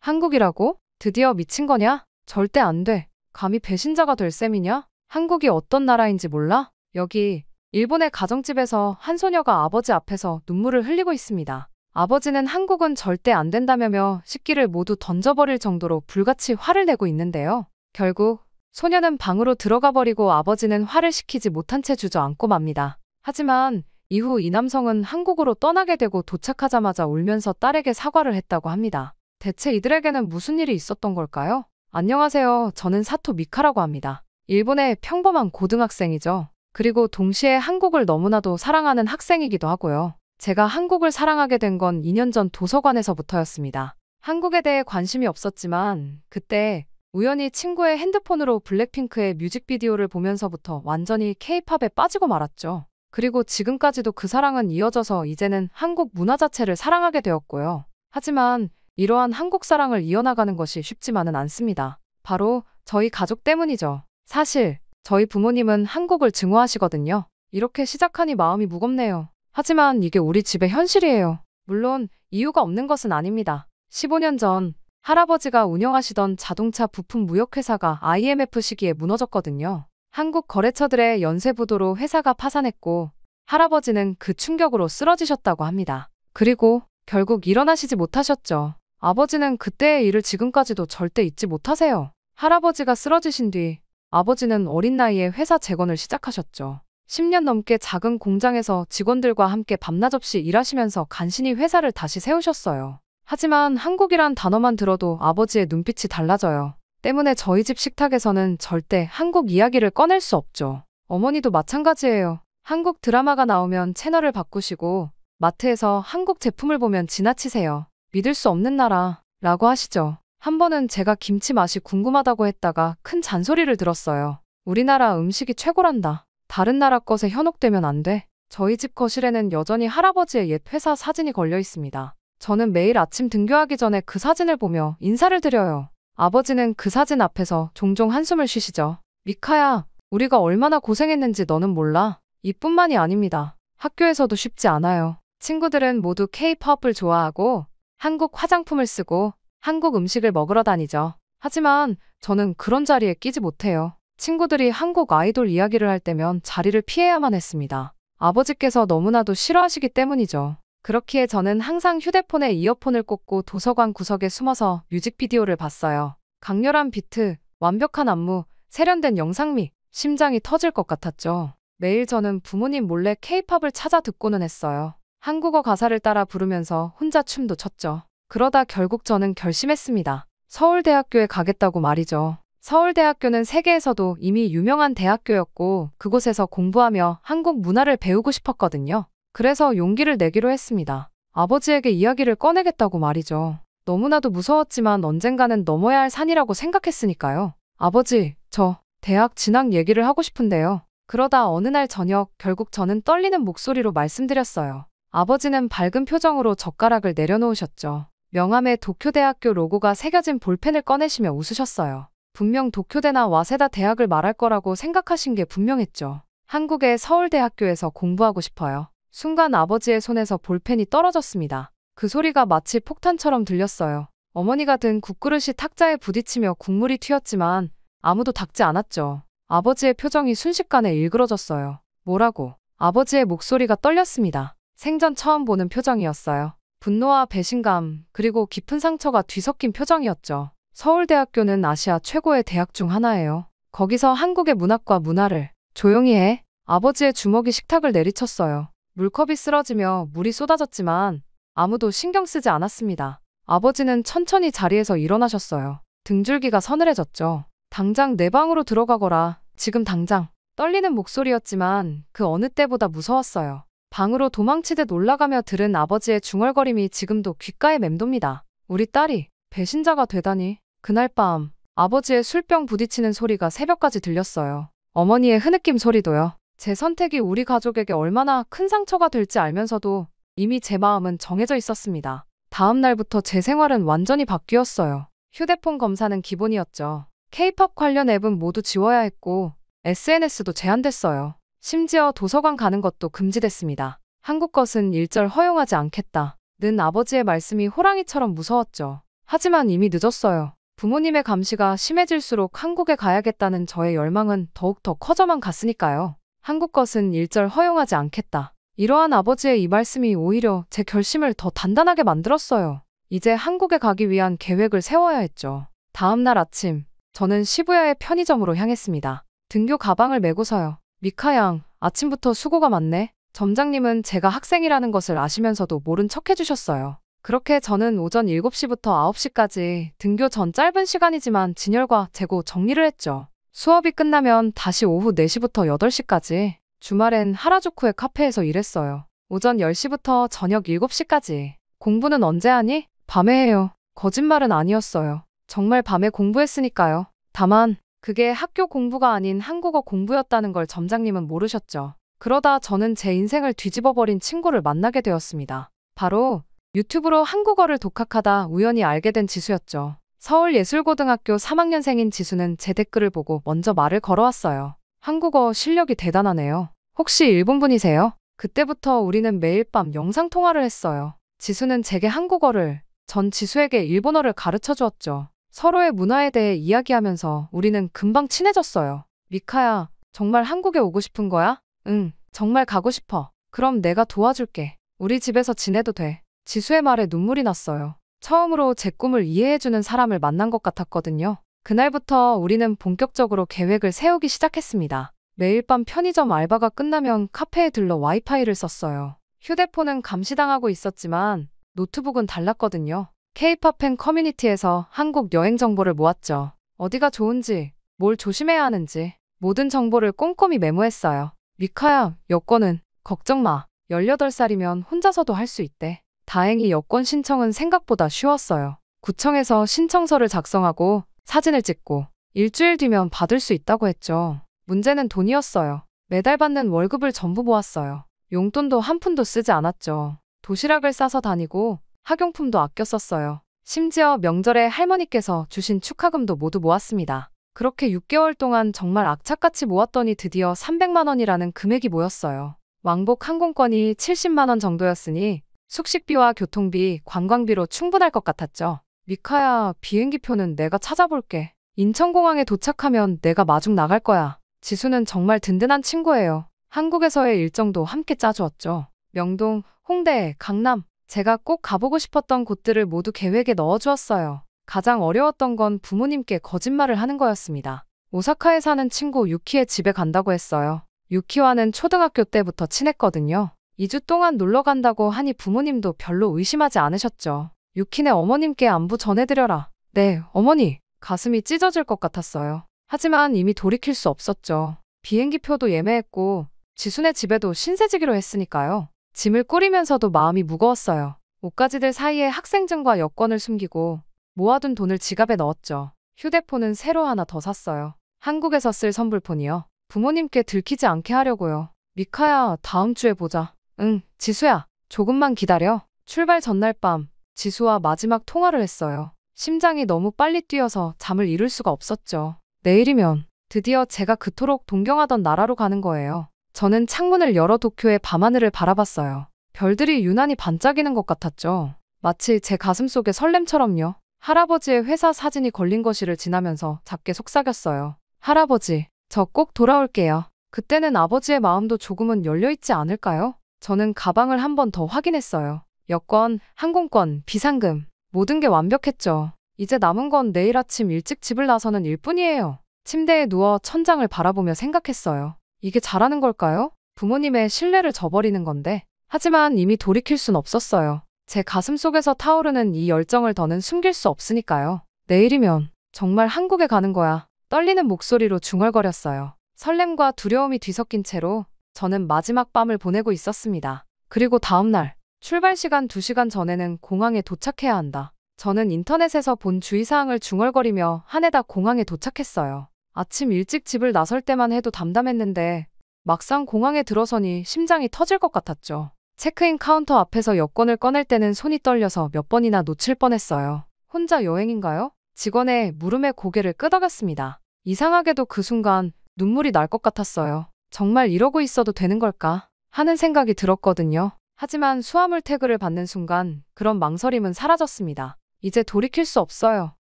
한국이라고? 드디어 미친 거냐? 절대 안 돼. 감히 배신자가 될 셈이냐? 한국이 어떤 나라인지 몰라? 여기 일본의 가정집에서 한 소녀가 아버지 앞에서 눈물을 흘리고 있습니다. 아버지는 한국은 절대 안 된다며 식기를 모두 던져버릴 정도로 불같이 화를 내고 있는데요. 결국 소녀는 방으로 들어가 버리고 아버지는 화를 식히지 못한 채 주저앉고 맙니다. 하지만 이후 이 남성은 한국으로 떠나게 되고 도착하자마자 울면서 딸에게 사과를 했다고 합니다. 대체 이들에게는 무슨 일이 있었던 걸까요? 안녕하세요. 저는 사토 미카라고 합니다. 일본의 평범한 고등학생이죠. 그리고 동시에 한국을 너무나도 사랑하는 학생이기도 하고요. 제가 한국을 사랑하게 된 건 2년 전 도서관에서부터였습니다. 한국에 대해 관심이 없었지만 그때 우연히 친구의 핸드폰으로 블랙핑크의 뮤직비디오를 보면서부터 완전히 K-팝에 빠지고 말았죠. 그리고 지금까지도 그 사랑은 이어져서 이제는 한국 문화 자체를 사랑하게 되었고요. 하지만 이러한 한국 사랑을 이어나가는 것이 쉽지만은 않습니다. 바로 저희 가족 때문이죠. 사실 저희 부모님은 한국을 증오하시거든요. 이렇게 시작하니 마음이 무겁네요. 하지만 이게 우리 집의 현실이에요. 물론 이유가 없는 것은 아닙니다. 15년 전 할아버지가 운영하시던 자동차 부품 무역회사가 IMF 시기에 무너졌거든요. 한국 거래처들의 연쇄 부도로 회사가 파산했고 할아버지는 그 충격으로 쓰러지셨다고 합니다. 그리고 결국 일어나시지 못하셨죠. 아버지는 그때의 일을 지금까지도 절대 잊지 못하세요. 할아버지가 쓰러지신 뒤 아버지는 어린 나이에 회사 재건을 시작하셨죠. 10년 넘게 작은 공장에서 직원들과 함께 밤낮 없이 일하시면서 간신히 회사를 다시 세우셨어요. 하지만 한국이란 단어만 들어도 아버지의 눈빛이 달라져요. 때문에 저희 집 식탁에서는 절대 한국 이야기를 꺼낼 수 없죠. 어머니도 마찬가지예요. 한국 드라마가 나오면 채널을 바꾸시고 마트에서 한국 제품을 보면 지나치세요. 믿을 수 없는 나라 라고 하시죠. 한 번은 제가 김치 맛이 궁금하다고 했다가 큰 잔소리를 들었어요. 우리나라 음식이 최고란다. 다른 나라 것에 현혹되면 안 돼. 저희 집 거실에는 여전히 할아버지의 옛 회사 사진이 걸려 있습니다. 저는 매일 아침 등교하기 전에 그 사진을 보며 인사를 드려요. 아버지는 그 사진 앞에서 종종 한숨을 쉬시죠. 미카야, 우리가 얼마나 고생했는지 너는 몰라. 이뿐만이 아닙니다. 학교에서도 쉽지 않아요. 친구들은 모두 K-팝을 좋아하고 한국 화장품을 쓰고 한국 음식을 먹으러 다니죠. 하지만 저는 그런 자리에 끼지 못해요. 친구들이 한국 아이돌 이야기를 할 때면 자리를 피해야만 했습니다. 아버지께서 너무나도 싫어하시기 때문이죠. 그렇기에 저는 항상 휴대폰에 이어폰을 꽂고 도서관 구석에 숨어서 뮤직비디오를 봤어요. 강렬한 비트, 완벽한 안무, 세련된 영상미, 심장이 터질 것 같았죠. 매일 저는 부모님 몰래 K-팝을 찾아 듣고는 했어요. 한국어 가사를 따라 부르면서 혼자 춤도 췄죠. 그러다 결국 저는 결심했습니다. 서울대학교에 가겠다고 말이죠. 서울대학교는 세계에서도 이미 유명한 대학교였고 그곳에서 공부하며 한국 문화를 배우고 싶었거든요. 그래서 용기를 내기로 했습니다. 아버지에게 이야기를 꺼내겠다고 말이죠. 너무나도 무서웠지만 언젠가는 넘어야 할 산이라고 생각했으니까요. 아버지, 저 대학 진학 얘기를 하고 싶은데요. 그러다 어느 날 저녁 결국 저는 떨리는 목소리로 말씀드렸어요. 아버지는 밝은 표정으로 젓가락을 내려놓으셨죠. 명함에 도쿄대학교 로고가 새겨진 볼펜을 꺼내시며 웃으셨어요. 분명 도쿄대나 와세다 대학을 말할 거라고 생각하신 게 분명했죠. 한국의 서울대학교에서 공부하고 싶어요. 순간 아버지의 손에서 볼펜이 떨어졌습니다. 그 소리가 마치 폭탄처럼 들렸어요. 어머니가 든 국그릇이 탁자에 부딪히며 국물이 튀었지만 아무도 닦지 않았죠. 아버지의 표정이 순식간에 일그러졌어요. 뭐라고? 아버지의 목소리가 떨렸습니다. 생전 처음 보는 표정이었어요. 분노와 배신감, 그리고 깊은 상처가 뒤섞인 표정이었죠. 서울대학교는 아시아 최고의 대학 중 하나예요. 거기서 한국의 문학과 문화를 조용히 해. 아버지의 주먹이 식탁을 내리쳤어요. 물컵이 쓰러지며 물이 쏟아졌지만 아무도 신경 쓰지 않았습니다. 아버지는 천천히 자리에서 일어나셨어요. 등줄기가 서늘해졌죠. 당장 내 방으로 들어가거라. 지금 당장. 떨리는 목소리였지만 그 어느 때보다 무서웠어요. 방으로 도망치듯 올라가며 들은 아버지의 중얼거림이 지금도 귓가에 맴돕니다. 우리 딸이 배신자가 되다니. 그날 밤 아버지의 술병 부딪히는 소리가 새벽까지 들렸어요. 어머니의 흐느낌 소리도요. 제 선택이 우리 가족에게 얼마나 큰 상처가 될지 알면서도 이미 제 마음은 정해져 있었습니다. 다음 날부터 제 생활은 완전히 바뀌었어요. 휴대폰 검사는 기본이었죠. K-팝 관련 앱은 모두 지워야 했고 SNS도 제한됐어요. 심지어 도서관 가는 것도 금지됐습니다. 한국 것은 일절 허용하지 않겠다. 는 아버지의 말씀이 호랑이처럼 무서웠죠. 하지만 이미 늦었어요. 부모님의 감시가 심해질수록 한국에 가야겠다는 저의 열망은 더욱더 커져만 갔으니까요. 한국 것은 일절 허용하지 않겠다. 이러한 아버지의 이 말씀이 오히려 제 결심을 더 단단하게 만들었어요. 이제 한국에 가기 위한 계획을 세워야 했죠. 다음 날 아침, 저는 시부야의 편의점으로 향했습니다. 등교 가방을 메고서요. 미카 양, 아침부터 수고가 많네. 점장님은 제가 학생이라는 것을 아시면서도 모른 척 해주셨어요. 그렇게 저는 오전 7시부터 9시까지 등교 전 짧은 시간이지만 진열과 재고 정리를 했죠. 수업이 끝나면 다시 오후 4시부터 8시까지, 주말엔 하라주쿠의 카페에서 일했어요. 오전 10시부터 저녁 7시까지. 공부는 언제 하니? 밤에 해요. 거짓말은 아니었어요. 정말 밤에 공부했으니까요. 다만 그게 학교 공부가 아닌 한국어 공부였다는 걸 점장님은 모르셨죠. 그러다 저는 제 인생을 뒤집어버린 친구를 만나게 되었습니다. 바로 유튜브로 한국어를 독학하다 우연히 알게 된 지수였죠. 서울예술고등학교 3학년생인 지수는 제 댓글을 보고 먼저 말을 걸어왔어요. 한국어 실력이 대단하네요. 혹시 일본분이세요? 그때부터 우리는 매일 밤 영상통화를 했어요. 지수는 제게 한국어를, 전 지수에게 일본어를 가르쳐 주었죠. 서로의 문화에 대해 이야기하면서 우리는 금방 친해졌어요. 미카야, 정말 한국에 오고 싶은 거야? 응, 정말 가고 싶어. 그럼 내가 도와줄게. 우리 집에서 지내도 돼. 지수의 말에 눈물이 났어요. 처음으로 제 꿈을 이해해주는 사람을 만난 것 같았거든요. 그날부터 우리는 본격적으로 계획을 세우기 시작했습니다. 매일 밤 편의점 알바가 끝나면 카페에 들러 와이파이를 썼어요. 휴대폰은 감시당하고 있었지만 노트북은 달랐거든요. K-팝 팬 커뮤니티에서 한국 여행 정보를 모았죠. 어디가 좋은지, 뭘 조심해야 하는지 모든 정보를 꼼꼼히 메모했어요. 미카야, 여권은? 걱정 마. 18살이면 혼자서도 할 수 있대. 다행히 여권 신청은 생각보다 쉬웠어요. 구청에서 신청서를 작성하고 사진을 찍고 일주일 뒤면 받을 수 있다고 했죠. 문제는 돈이었어요. 매달 받는 월급을 전부 모았어요. 용돈도 한 푼도 쓰지 않았죠. 도시락을 싸서 다니고 학용품도 아껴 썼어요. 심지어 명절에 할머니께서 주신 축하금도 모두 모았습니다. 그렇게 6개월 동안 정말 악착같이 모았더니 드디어 300만 원이라는 금액이 모였어요. 왕복 항공권이 70만 원 정도였으니 숙식비와 교통비, 관광비로 충분할 것 같았죠. 미카야, 비행기표는 내가 찾아볼게. 인천공항에 도착하면 내가 마중 나갈 거야. 지수는 정말 든든한 친구예요. 한국에서의 일정도 함께 짜주었죠. 명동, 홍대, 강남, 제가 꼭 가보고 싶었던 곳들을 모두 계획에 넣어주었어요. 가장 어려웠던 건 부모님께 거짓말을 하는 거였습니다. 오사카에 사는 친구 유키의 집에 간다고 했어요. 유키와는 초등학교 때부터 친했거든요. 2주 동안 놀러 간다고 하니 부모님도 별로 의심하지 않으셨죠. 유키네 어머님께 안부 전해드려라. 네, 어머니. 가슴이 찢어질 것 같았어요. 하지만 이미 돌이킬 수 없었죠. 비행기표도 예매했고 지수네 집에도 신세지기로 했으니까요. 짐을 꾸리면서도 마음이 무거웠어요. 옷가지들 사이에 학생증과 여권을 숨기고 모아둔 돈을 지갑에 넣었죠. 휴대폰은 새로 하나 더 샀어요. 한국에서 쓸 선불폰이요. 부모님께 들키지 않게 하려고요. 미카야, 다음 주에 보자. 응, 지수야, 조금만 기다려. 출발 전날 밤, 지수와 마지막 통화를 했어요. 심장이 너무 빨리 뛰어서 잠을 이룰 수가 없었죠. 내일이면 드디어 제가 그토록 동경하던 나라로 가는 거예요. 저는 창문을 열어 도쿄의 밤하늘을 바라봤어요. 별들이 유난히 반짝이는 것 같았죠. 마치 제 가슴속의 설렘처럼요. 할아버지의 회사 사진이 걸린 거실을 지나면서 작게 속삭였어요. 할아버지, 저 꼭 돌아올게요. 그때는 아버지의 마음도 조금은 열려있지 않을까요? 저는 가방을 한 번 더 확인했어요. 여권, 항공권, 비상금, 모든 게 완벽했죠. 이제 남은 건 내일 아침 일찍 집을 나서는 일뿐이에요. 침대에 누워 천장을 바라보며 생각했어요. 이게 잘하는 걸까요? 부모님의 신뢰를 저버리는 건데. 하지만 이미 돌이킬 순 없었어요. 제 가슴 속에서 타오르는 이 열정을 더는 숨길 수 없으니까요. 내일이면 정말 한국에 가는 거야. 떨리는 목소리로 중얼거렸어요. 설렘과 두려움이 뒤섞인 채로 저는 마지막 밤을 보내고 있었습니다. 그리고 다음 날, 출발 시간 2시간 전에는 공항에 도착해야 한다. 저는 인터넷에서 본 주의사항을 중얼거리며 하네다 공항에 도착했어요. 아침 일찍 집을 나설 때만 해도 담담했는데 막상 공항에 들어서니 심장이 터질 것 같았죠. 체크인 카운터 앞에서 여권을 꺼낼 때는 손이 떨려서 몇 번이나 놓칠 뻔했어요. 혼자 여행인가요? 직원의 물음에 고개를 끄덕였습니다. 이상하게도 그 순간 눈물이 날 것 같았어요. 정말 이러고 있어도 되는 걸까 하는 생각이 들었거든요. 하지만 수화물 태그를 받는 순간 그런 망설임은 사라졌습니다. 이제 돌이킬 수 없어요.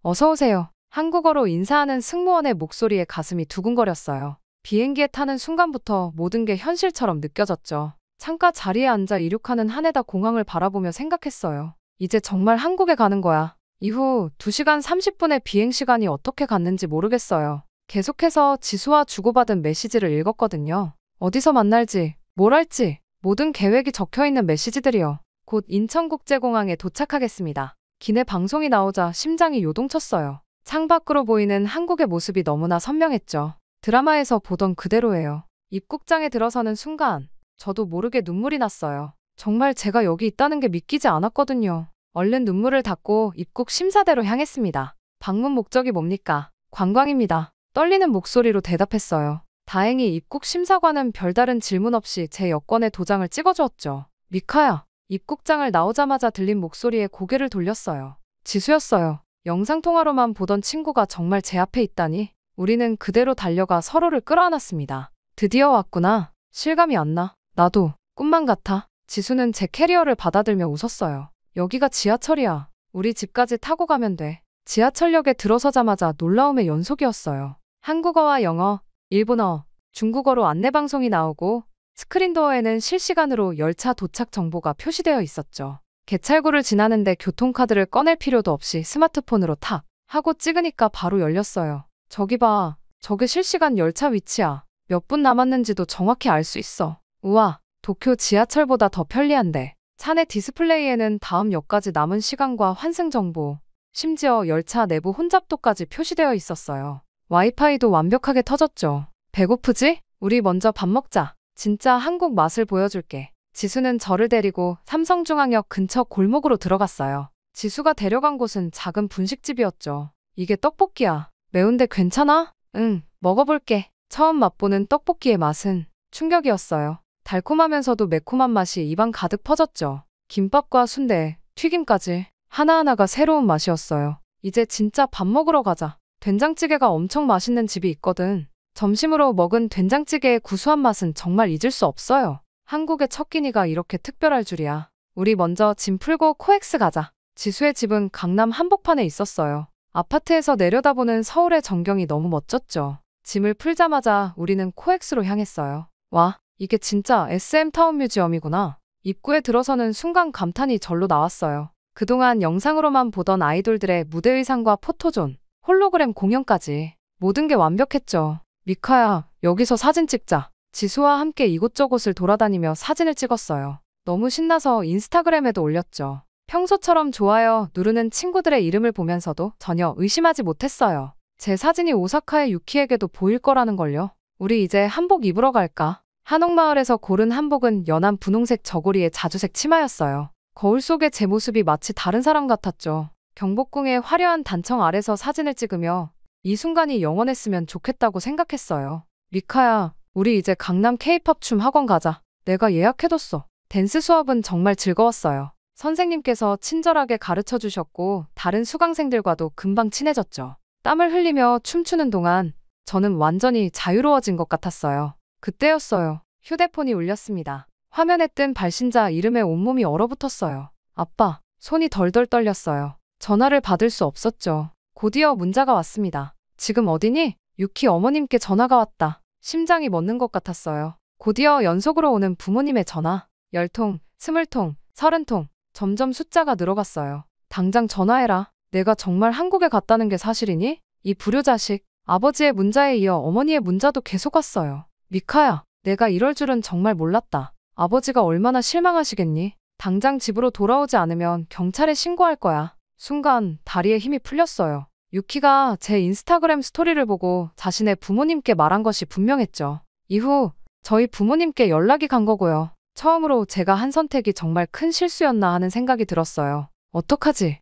어서 오세요. 한국어로 인사하는 승무원의 목소리에 가슴이 두근거렸어요. 비행기에 타는 순간부터 모든 게 현실처럼 느껴졌죠. 창가 자리에 앉아 이륙하는 하네다 공항을 바라보며 생각했어요. 이제 정말 한국에 가는 거야. 이후 2시간 30분의 비행시간이 어떻게 갔는지 모르겠어요. 계속해서 지수와 주고받은 메시지를 읽었거든요. 어디서 만날지, 뭘 할지, 모든 계획이 적혀있는 메시지들이요. 곧 인천국제공항에 도착하겠습니다. 기내 방송이 나오자 심장이 요동쳤어요. 창밖으로 보이는 한국의 모습이 너무나 선명했죠. 드라마에서 보던 그대로예요. 입국장에 들어서는 순간 저도 모르게 눈물이 났어요. 정말 제가 여기 있다는 게 믿기지 않았거든요. 얼른 눈물을 닦고 입국 심사대로 향했습니다. 방문 목적이 뭡니까? 관광입니다. 떨리는 목소리로 대답했어요. 다행히 입국 심사관은 별다른 질문 없이 제 여권에 도장을 찍어주었죠. 미카야. 입국장을 나오자마자 들린 목소리에 고개를 돌렸어요. 지수였어요. 영상통화로만 보던 친구가 정말 제 앞에 있다니. 우리는 그대로 달려가 서로를 끌어안았습니다. 드디어 왔구나. 실감이 안 나. 나도 꿈만 같아. 지수는 제 캐리어를 받아들며 웃었어요. 여기가 지하철이야. 우리 집까지 타고 가면 돼. 지하철역에 들어서자마자 놀라움의 연속이었어요. 한국어와 영어, 일본어, 중국어로 안내방송이 나오고 스크린도어에는 실시간으로 열차 도착 정보가 표시되어 있었죠. 개찰구를 지나는데 교통카드를 꺼낼 필요도 없이 스마트폰으로 탁 하고 찍으니까 바로 열렸어요. 저기 봐. 저게 실시간 열차 위치야. 몇 분 남았는지도 정확히 알 수 있어. 우와, 도쿄 지하철보다 더 편리한데. 차내 디스플레이에는 다음 역까지 남은 시간과 환승 정보, 심지어 열차 내부 혼잡도까지 표시되어 있었어요. 와이파이도 완벽하게 터졌죠. 배고프지? 우리 먼저 밥 먹자. 진짜 한국 맛을 보여줄게. 지수는 저를 데리고 삼성중앙역 근처 골목으로 들어갔어요. 지수가 데려간 곳은 작은 분식집이었죠. 이게 떡볶이야. 매운데 괜찮아? 응, 먹어볼게. 처음 맛보는 떡볶이의 맛은 충격이었어요. 달콤하면서도 매콤한 맛이 입안 가득 퍼졌죠. 김밥과 순대, 튀김까지 하나하나가 새로운 맛이었어요. 이제 진짜 밥 먹으러 가자. 된장찌개가 엄청 맛있는 집이 있거든. 점심으로 먹은 된장찌개의 구수한 맛은 정말 잊을 수 없어요. 한국의 첫 끼니가 이렇게 특별할 줄이야. 우리 먼저 짐 풀고 코엑스 가자. 지수의 집은 강남 한복판에 있었어요. 아파트에서 내려다보는 서울의 전경이 너무 멋졌죠. 짐을 풀자마자 우리는 코엑스로 향했어요. 와, 이게 진짜 SM타운 뮤지엄이구나. 입구에 들어서는 순간 감탄이 절로 나왔어요. 그동안 영상으로만 보던 아이돌들의 무대 의상과 포토존, 홀로그램 공연까지 모든 게 완벽했죠. 미카야, 여기서 사진 찍자. 지수와 함께 이곳저곳을 돌아다니며 사진을 찍었어요. 너무 신나서 인스타그램에도 올렸죠. 평소처럼 좋아요 누르는 친구들의 이름을 보면서도 전혀 의심하지 못했어요. 제 사진이 오사카의 유키에게도 보일 거라는 걸요. 우리 이제 한복 입으러 갈까? 한옥마을에서 고른 한복은 연한 분홍색 저고리에 자주색 치마였어요. 거울 속의 제 모습이 마치 다른 사람 같았죠. 경복궁의 화려한 단청 아래서 사진을 찍으며 이 순간이 영원했으면 좋겠다고 생각했어요. 미카야, 우리 이제 강남 K-팝 춤 학원 가자. 내가 예약해뒀어. 댄스 수업은 정말 즐거웠어요. 선생님께서 친절하게 가르쳐 주셨고 다른 수강생들과도 금방 친해졌죠. 땀을 흘리며 춤추는 동안 저는 완전히 자유로워진 것 같았어요. 그때였어요. 휴대폰이 울렸습니다. 화면에 뜬 발신자 이름에 온몸이 얼어붙었어요. 아빠, 손이 덜덜 떨렸어요. 전화를 받을 수 없었죠. 곧이어 문자가 왔습니다. 지금 어디니? 유키 어머님께 전화가 왔다. 심장이 멎는 것 같았어요. 곧이어 연속으로 오는 부모님의 전화. 10통, 20통, 30통. 점점 숫자가 늘어갔어요. 당장 전화해라. 내가 정말 한국에 갔다는 게 사실이니? 이 불효자식. 아버지의 문자에 이어 어머니의 문자도 계속 왔어요. 미카야, 내가 이럴 줄은 정말 몰랐다. 아버지가 얼마나 실망하시겠니? 당장 집으로 돌아오지 않으면 경찰에 신고할 거야. 순간 다리에 힘이 풀렸어요. 유키가 제 인스타그램 스토리를 보고 자신의 부모님께 말한 것이 분명했죠. 이후 저희 부모님께 연락이 간 거고요. 처음으로 제가 한 선택이 정말 큰 실수였나 하는 생각이 들었어요. 어떡하지?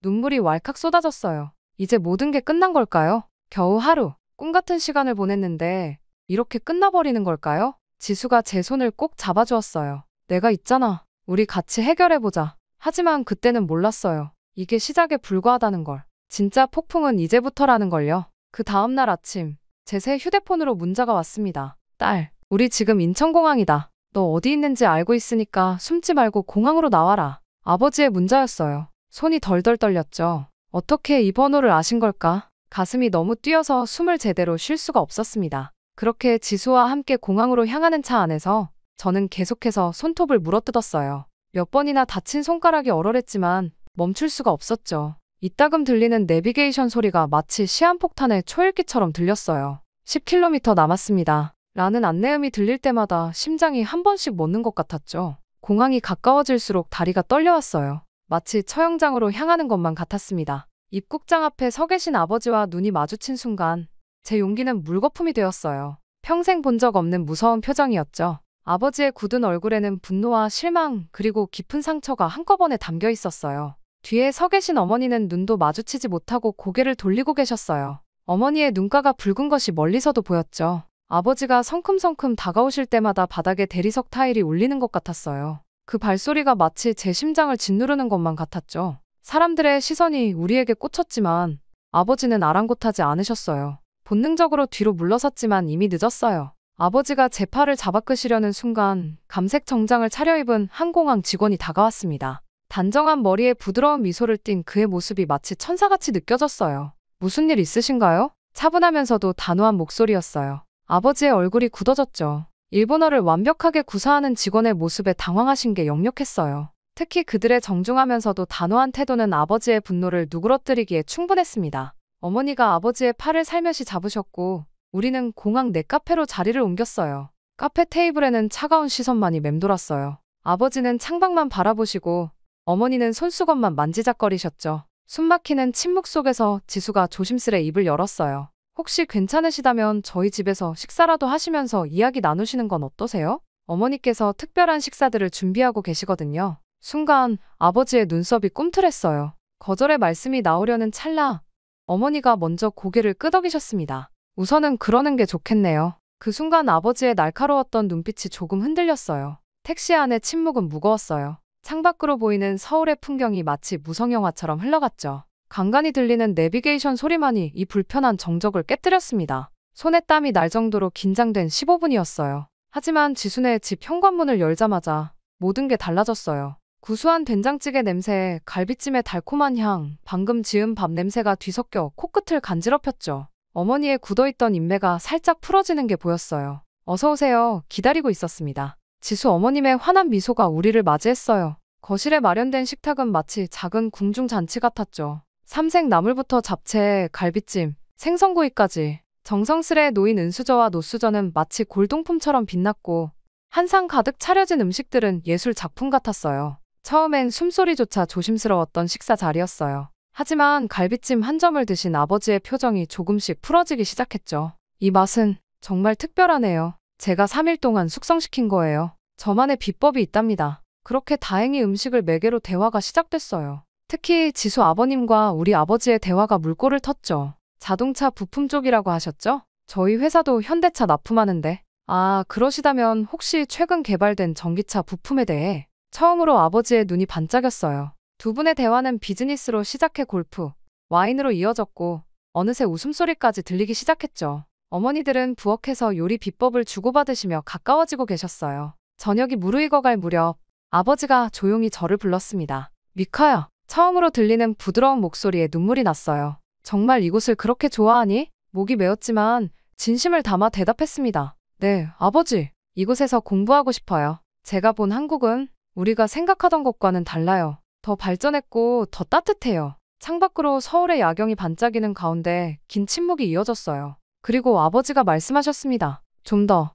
눈물이 왈칵 쏟아졌어요. 이제 모든 게 끝난 걸까요? 겨우 하루, 꿈 같은 시간을 보냈는데 이렇게 끝나버리는 걸까요? 지수가 제 손을 꼭 잡아주었어요. 내가 있잖아. 우리 같이 해결해보자. 하지만 그때는 몰랐어요. 이게 시작에 불과하다는 걸. 진짜 폭풍은 이제부터라는 걸요. 그 다음날 아침, 제 새 휴대폰으로 문자가 왔습니다. 딸, 우리 지금 인천공항이다. 너 어디 있는지 알고 있으니까 숨지 말고 공항으로 나와라. 아버지의 문자였어요. 손이 덜덜 떨렸죠. 어떻게 이 번호를 아신 걸까? 가슴이 너무 뛰어서 숨을 제대로 쉴 수가 없었습니다. 그렇게 지수와 함께 공항으로 향하는 차 안에서 저는 계속해서 손톱을 물어뜯었어요. 몇 번이나 다친 손가락이 얼얼했지만 멈출 수가 없었죠. 이따금 들리는 내비게이션 소리가 마치 시한폭탄의 초읽기처럼 들렸어요. 10km 남았습니다. 라는 안내음이 들릴 때마다 심장이 한 번씩 멎는 것 같았죠. 공항이 가까워질수록 다리가 떨려왔어요. 마치 처형장으로 향하는 것만 같았습니다. 입국장 앞에 서 계신 아버지와 눈이 마주친 순간 제 용기는 물거품이 되었어요. 평생 본 적 없는 무서운 표정이었죠. 아버지의 굳은 얼굴에는 분노와 실망 그리고 깊은 상처가 한꺼번에 담겨 있었어요. 뒤에 서 계신 어머니는 눈도 마주치지 못하고 고개를 돌리고 계셨어요. 어머니의 눈가가 붉은 것이 멀리서도 보였죠. 아버지가 성큼성큼 다가오실 때마다 바닥에 대리석 타일이 울리는 것 같았어요. 그 발소리가 마치 제 심장을 짓누르는 것만 같았죠. 사람들의 시선이 우리에게 꽂혔지만 아버지는 아랑곳하지 않으셨어요. 본능적으로 뒤로 물러섰지만 이미 늦었어요. 아버지가 제 팔을 잡아 끄시려는 순간 감색 정장을 차려입은 항공항 직원이 다가왔습니다. 단정한 머리에 부드러운 미소를 띤 그의 모습이 마치 천사같이 느껴졌어요. 무슨 일 있으신가요? 차분하면서도 단호한 목소리였어요. 아버지의 얼굴이 굳어졌죠. 일본어를 완벽하게 구사하는 직원의 모습에 당황하신 게 역력했어요. 특히 그들의 정중하면서도 단호한 태도는 아버지의 분노를 누그러뜨리기에 충분했습니다. 어머니가 아버지의 팔을 살며시 잡으셨고 우리는 공항 내 카페로 자리를 옮겼어요. 카페 테이블에는 차가운 시선만이 맴돌았어요. 아버지는 창밖만 바라보시고 어머니는 손수건만 만지작거리셨죠. 숨막히는 침묵 속에서 지수가 조심스레 입을 열었어요. 혹시 괜찮으시다면 저희 집에서 식사라도 하시면서 이야기 나누시는 건 어떠세요? 어머니께서 특별한 식사들을 준비하고 계시거든요. 순간 아버지의 눈썹이 꿈틀했어요. 거절의 말씀이 나오려는 찰나 어머니가 먼저 고개를 끄덕이셨습니다. 우선은 그러는 게 좋겠네요. 그 순간 아버지의 날카로웠던 눈빛이 조금 흔들렸어요. 택시 안의 침묵은 무거웠어요. 창밖으로 보이는 서울의 풍경이 마치 무성영화처럼 흘러갔죠. 간간히 들리는 내비게이션 소리만이 이 불편한 정적을 깨뜨렸습니다. 손에 땀이 날 정도로 긴장된 15분이었어요. 하지만 지순의 집 현관문을 열자마자 모든 게 달라졌어요. 구수한 된장찌개 냄새에 갈비찜의 달콤한 향, 방금 지은 밥 냄새가 뒤섞여 코끝을 간지럽혔죠. 어머니의 굳어있던 인매가 살짝 풀어지는 게 보였어요. 어서 오세요. 기다리고 있었습니다. 지수 어머님의 환한 미소가 우리를 맞이했어요. 거실에 마련된 식탁은 마치 작은 궁중잔치 같았죠. 삼색 나물부터 잡채, 갈비찜, 생선구이까지 정성스레 놓인 은수저와 노수저는 마치 골동품처럼 빛났고 한 상 가득 차려진 음식들은 예술 작품 같았어요. 처음엔 숨소리조차 조심스러웠던 식사 자리였어요. 하지만 갈비찜 한 점을 드신 아버지의 표정이 조금씩 풀어지기 시작했죠. 이 맛은 정말 특별하네요. 제가 3일 동안 숙성시킨 거예요. 저만의 비법이 있답니다. 그렇게 다행히 음식을 매개로 대화가 시작됐어요. 특히 지수 아버님과 우리 아버지의 대화가 물꼬를 텄죠. 자동차 부품 쪽이라고 하셨죠? 저희 회사도 현대차 납품하는데. 아, 그러시다면 혹시 최근 개발된 전기차 부품에 대해? 처음으로 아버지의 눈이 반짝였어요. 두 분의 대화는 비즈니스로 시작해 골프, 와인으로 이어졌고 어느새 웃음소리까지 들리기 시작했죠. 어머니들은 부엌에서 요리 비법을 주고받으시며 가까워지고 계셨어요. 저녁이 무르익어갈 무렵 아버지가 조용히 저를 불렀습니다. 미카야. 처음으로 들리는 부드러운 목소리에 눈물이 났어요. 정말 이곳을 그렇게 좋아하니? 목이 메었지만 진심을 담아 대답했습니다. 네, 아버지. 이곳에서 공부하고 싶어요. 제가 본 한국은 우리가 생각하던 것과는 달라요. 더 발전했고 더 따뜻해요. 창밖으로 서울의 야경이 반짝이는 가운데 긴 침묵이 이어졌어요. 그리고 아버지가 말씀하셨습니다. 좀 더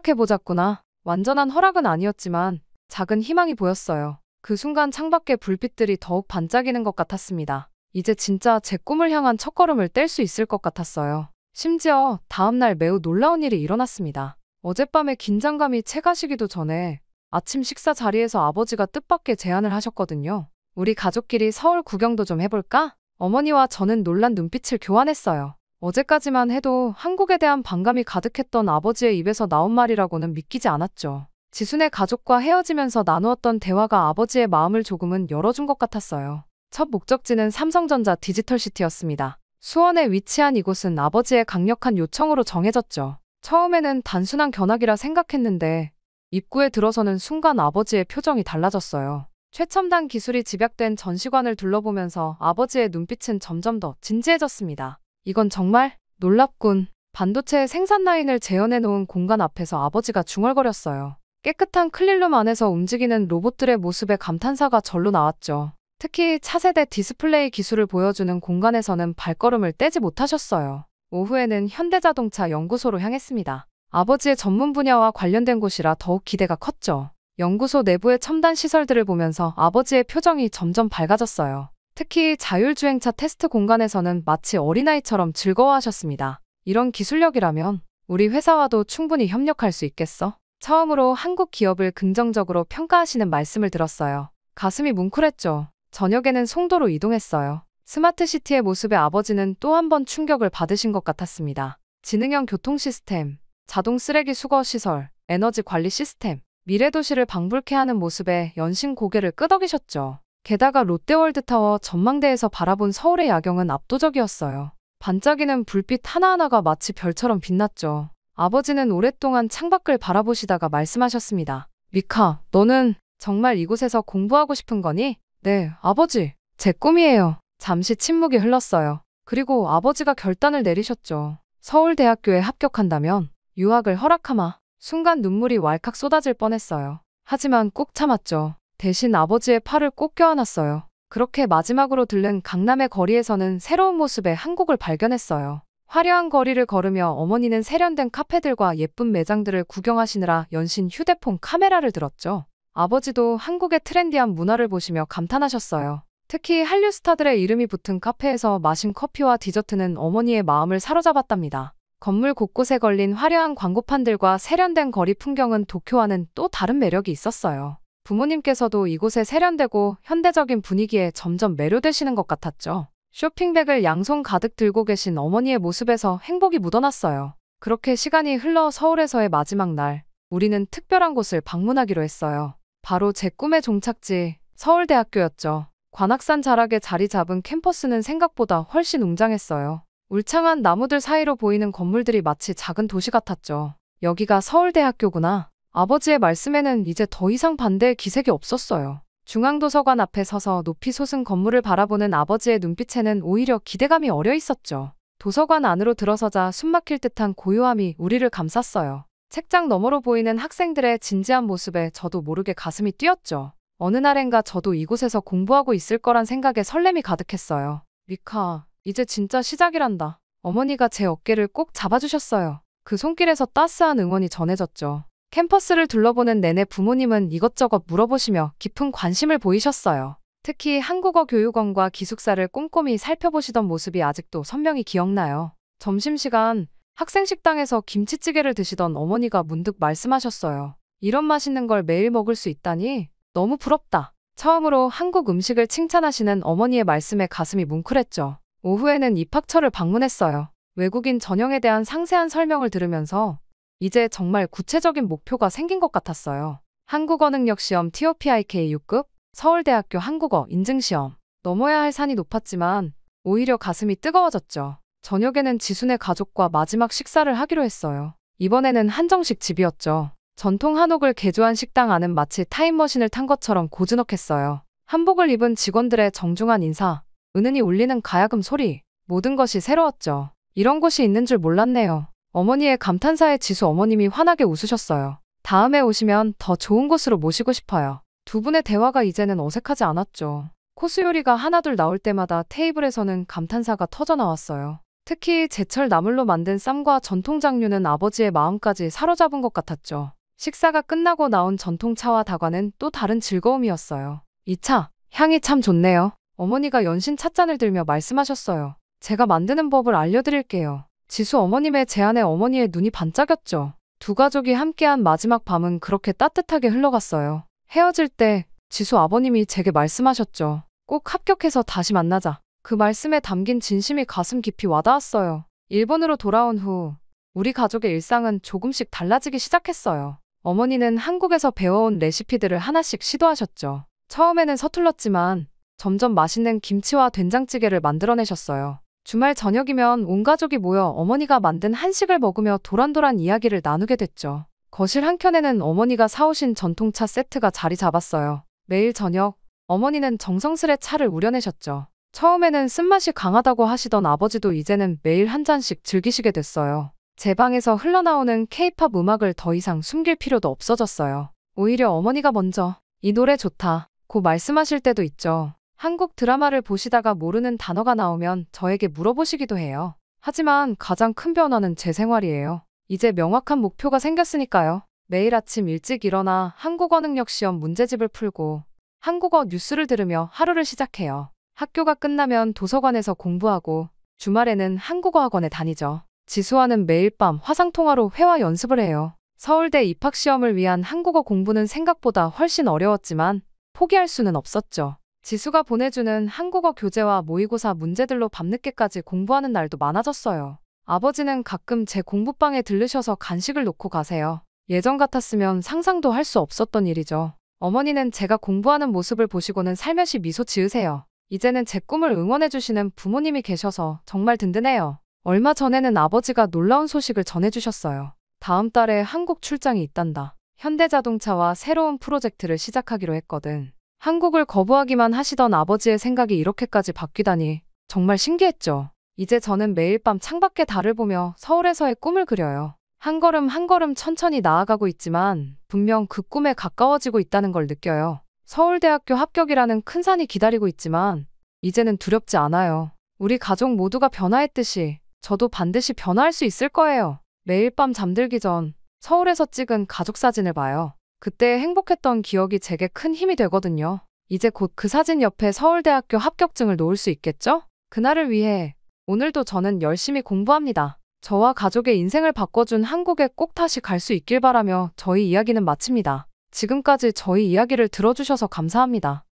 생각해보자꾸나. 완전한 허락은 아니었지만 작은 희망이 보였어요. 그 순간 창밖의 불빛들이 더욱 반짝이는 것 같았습니다. 이제 진짜 제 꿈을 향한 첫걸음을 뗄 수 있을 것 같았어요. 심지어 다음날 매우 놀라운 일이 일어났습니다. 어젯밤의 긴장감이 채가시기도 전에 아침 식사 자리에서 아버지가 뜻밖의 제안을 하셨거든요. 우리 가족끼리 서울 구경도 좀 해볼까? 어머니와 저는 놀란 눈빛을 교환했어요. 어제까지만 해도 한국에 대한 반감이 가득했던 아버지의 입에서 나온 말이라고는 믿기지 않았죠. 지순의 가족과 헤어지면서 나누었던 대화가 아버지의 마음을 조금은 열어준 것 같았어요. 첫 목적지는 삼성전자 디지털시티였습니다. 수원에 위치한 이곳은 아버지의 강력한 요청으로 정해졌죠. 처음에는 단순한 견학이라 생각했는데 입구에 들어서는 순간 아버지의 표정이 달라졌어요. 최첨단 기술이 집약된 전시관을 둘러보면서 아버지의 눈빛은 점점 더 진지해졌습니다. 이건 정말 놀랍군. 반도체 생산 라인을 재현해 놓은 공간 앞에서 아버지가 중얼거렸어요. 깨끗한 클린룸 안에서 움직이는 로봇들의 모습에 감탄사가 절로 나왔죠. 특히 차세대 디스플레이 기술을 보여주는 공간에서는 발걸음을 떼지 못하셨어요. 오후에는 현대자동차 연구소로 향했습니다. 아버지의 전문 분야와 관련된 곳이라 더욱 기대가 컸죠. 연구소 내부의 첨단 시설들을 보면서 아버지의 표정이 점점 밝아졌어요. 특히 자율주행차 테스트 공간에서는 마치 어린아이처럼 즐거워하셨습니다. 이런 기술력이라면 우리 회사와도 충분히 협력할 수 있겠어? 처음으로 한국 기업을 긍정적으로 평가하시는 말씀을 들었어요. 가슴이 뭉클했죠. 저녁에는 송도로 이동했어요. 스마트시티의 모습에 아버지는 또 한 번 충격을 받으신 것 같았습니다. 지능형 교통 시스템, 자동 쓰레기 수거 시설, 에너지 관리 시스템, 미래 도시를 방불케 하는 모습에 연신 고개를 끄덕이셨죠. 게다가 롯데월드타워 전망대에서 바라본 서울의 야경은 압도적이었어요. 반짝이는 불빛 하나하나가 마치 별처럼 빛났죠. 아버지는 오랫동안 창밖을 바라보시다가 말씀하셨습니다. 미카, 너는 정말 이곳에서 공부하고 싶은 거니? 네, 아버지. 제 꿈이에요. 잠시 침묵이 흘렀어요. 그리고 아버지가 결단을 내리셨죠. 서울대학교에 합격한다면 유학을 허락하마. 순간 눈물이 왈칵 쏟아질 뻔했어요. 하지만 꾹 참았죠. 대신 아버지의 팔을 꼭 껴안았어요. 그렇게 마지막으로 들른 강남의 거리에서는 새로운 모습의 한국을 발견했어요. 화려한 거리를 걸으며 어머니는 세련된 카페들과 예쁜 매장들을 구경하시느라 연신 휴대폰 카메라를 들었죠. 아버지도 한국의 트렌디한 문화를 보시며 감탄하셨어요. 특히 한류 스타들의 이름이 붙은 카페에서 마신 커피와 디저트는 어머니의 마음을 사로잡았답니다. 건물 곳곳에 걸린 화려한 광고판들과 세련된 거리 풍경은 도쿄와는 또 다른 매력이 있었어요. 부모님께서도 이곳의 세련되고 현대적인 분위기에 점점 매료되시는 것 같았죠. 쇼핑백을 양손 가득 들고 계신 어머니의 모습에서 행복이 묻어났어요. 그렇게 시간이 흘러 서울에서의 마지막 날, 우리는 특별한 곳을 방문하기로 했어요. 바로 제 꿈의 종착지, 서울대학교였죠. 관악산 자락에 자리 잡은 캠퍼스는 생각보다 훨씬 웅장했어요. 울창한 나무들 사이로 보이는 건물들이 마치 작은 도시 같았죠. 여기가 서울대학교구나. 아버지의 말씀에는 이제 더 이상 반대의 기색이 없었어요. 중앙도서관 앞에 서서 높이 솟은 건물을 바라보는 아버지의 눈빛에는 오히려 기대감이 어려 있었죠. 도서관 안으로 들어서자 숨막힐 듯한 고요함이 우리를 감쌌어요. 책장 너머로 보이는 학생들의 진지한 모습에 저도 모르게 가슴이 뛰었죠. 어느 날엔가 저도 이곳에서 공부하고 있을 거란 생각에 설렘이 가득했어요. 미카, 이제 진짜 시작이란다. 어머니가 제 어깨를 꼭 잡아주셨어요. 그 손길에서 따스한 응원이 전해졌죠. 캠퍼스를 둘러보는 내내 부모님은 이것저것 물어보시며 깊은 관심을 보이셨어요. 특히 한국어 교육원과 기숙사를 꼼꼼히 살펴보시던 모습이 아직도 선명히 기억나요. 점심시간 학생 식당에서 김치찌개를 드시던 어머니가 문득 말씀하셨어요. 이런 맛있는 걸 매일 먹을 수 있다니 너무 부럽다. 처음으로 한국 음식을 칭찬하시는 어머니의 말씀에 가슴이 뭉클했죠. 오후에는 입학처를 방문했어요. 외국인 전형에 대한 상세한 설명을 들으면서 이제 정말 구체적인 목표가 생긴 것 같았어요. 한국어 능력 시험 TOPIK 6급, 서울대학교 한국어 인증시험. 넘어야 할 산이 높았지만 오히려 가슴이 뜨거워졌죠. 저녁에는 지순의 가족과 마지막 식사를 하기로 했어요. 이번에는 한정식 집이었죠. 전통 한옥을 개조한 식당 안은 마치 타임머신을 탄 것처럼 고즈넉했어요. 한복을 입은 직원들의 정중한 인사, 은은히 울리는 가야금 소리, 모든 것이 새로웠죠. 이런 곳이 있는 줄 몰랐네요. 어머니의 감탄사에 지수 어머님이 환하게 웃으셨어요. 다음에 오시면 더 좋은 곳으로 모시고 싶어요. 두 분의 대화가 이제는 어색하지 않았죠. 코스 요리가 하나둘 나올 때마다 테이블에서는 감탄사가 터져 나왔어요. 특히 제철 나물로 만든 쌈과 전통 장류는 아버지의 마음까지 사로잡은 것 같았죠. 식사가 끝나고 나온 전통차와 다과는 또 다른 즐거움이었어요. 이 차, 향이 참 좋네요. 어머니가 연신 찻잔을 들며 말씀하셨어요. 제가 만드는 법을 알려드릴게요. 지수 어머님의 제안에 어머니의 눈이 반짝였죠. 두 가족이 함께한 마지막 밤은 그렇게 따뜻하게 흘러갔어요. 헤어질 때 지수 아버님이 제게 말씀하셨죠. 꼭 합격해서 다시 만나자. 그 말씀에 담긴 진심이 가슴 깊이 와닿았어요. 일본으로 돌아온 후 우리 가족의 일상은 조금씩 달라지기 시작했어요. 어머니는 한국에서 배워온 레시피들을 하나씩 시도하셨죠. 처음에는 서툴렀지만 점점 맛있는 김치와 된장찌개를 만들어내셨어요. 주말 저녁이면 온 가족이 모여 어머니가 만든 한식을 먹으며 도란도란 이야기를 나누게 됐죠. 거실 한켠에는 어머니가 사오신 전통차 세트가 자리 잡았어요. 매일 저녁 어머니는 정성스레 차를 우려내셨죠. 처음에는 쓴맛이 강하다고 하시던 아버지도 이제는 매일 한 잔씩 즐기시게 됐어요. 제 방에서 흘러나오는 케이팝 음악을 더 이상 숨길 필요도 없어졌어요. 오히려 어머니가 먼저 이 노래 좋다 고 말씀하실 때도 있죠. 한국 드라마를 보시다가 모르는 단어가 나오면 저에게 물어보시기도 해요. 하지만 가장 큰 변화는 제 생활이에요. 이제 명확한 목표가 생겼으니까요. 매일 아침 일찍 일어나 한국어 능력 시험 문제집을 풀고 한국어 뉴스를 들으며 하루를 시작해요. 학교가 끝나면 도서관에서 공부하고 주말에는 한국어 학원에 다니죠. 지수와는 매일 밤 화상통화로 회화 연습을 해요. 서울대 입학시험을 위한 한국어 공부는 생각보다 훨씬 어려웠지만 포기할 수는 없었죠. 지수가 보내주는 한국어 교재와 모의고사 문제들로 밤늦게까지 공부하는 날도 많아졌어요. 아버지는 가끔 제 공부방에 들르셔서 간식을 놓고 가세요. 예전 같았으면 상상도 할 수 없었던 일이죠. 어머니는 제가 공부하는 모습을 보시고는 살며시 미소 지으세요. 이제는 제 꿈을 응원해주시는 부모님이 계셔서 정말 든든해요. 얼마 전에는 아버지가 놀라운 소식을 전해주셨어요. 다음 달에 한국 출장이 있단다. 현대자동차와 새로운 프로젝트를 시작하기로 했거든. 한국을 거부하기만 하시던 아버지의 생각이 이렇게까지 바뀌다니 정말 신기했죠. 이제 저는 매일 밤 창밖의 달을 보며 서울에서의 꿈을 그려요. 한 걸음 한 걸음 천천히 나아가고 있지만 분명 그 꿈에 가까워지고 있다는 걸 느껴요. 서울대학교 합격이라는 큰 산이 기다리고 있지만 이제는 두렵지 않아요. 우리 가족 모두가 변화했듯이 저도 반드시 변화할 수 있을 거예요. 매일 밤 잠들기 전 서울에서 찍은 가족 사진을 봐요. 그때 행복했던 기억이 제게 큰 힘이 되거든요. 이제 곧 그 사진 옆에 서울대학교 합격증을 놓을 수 있겠죠? 그날을 위해 오늘도 저는 열심히 공부합니다. 저와 가족의 인생을 바꿔준 한국에 꼭 다시 갈 수 있길 바라며 저희 이야기는 마칩니다. 지금까지 저희 이야기를 들어주셔서 감사합니다.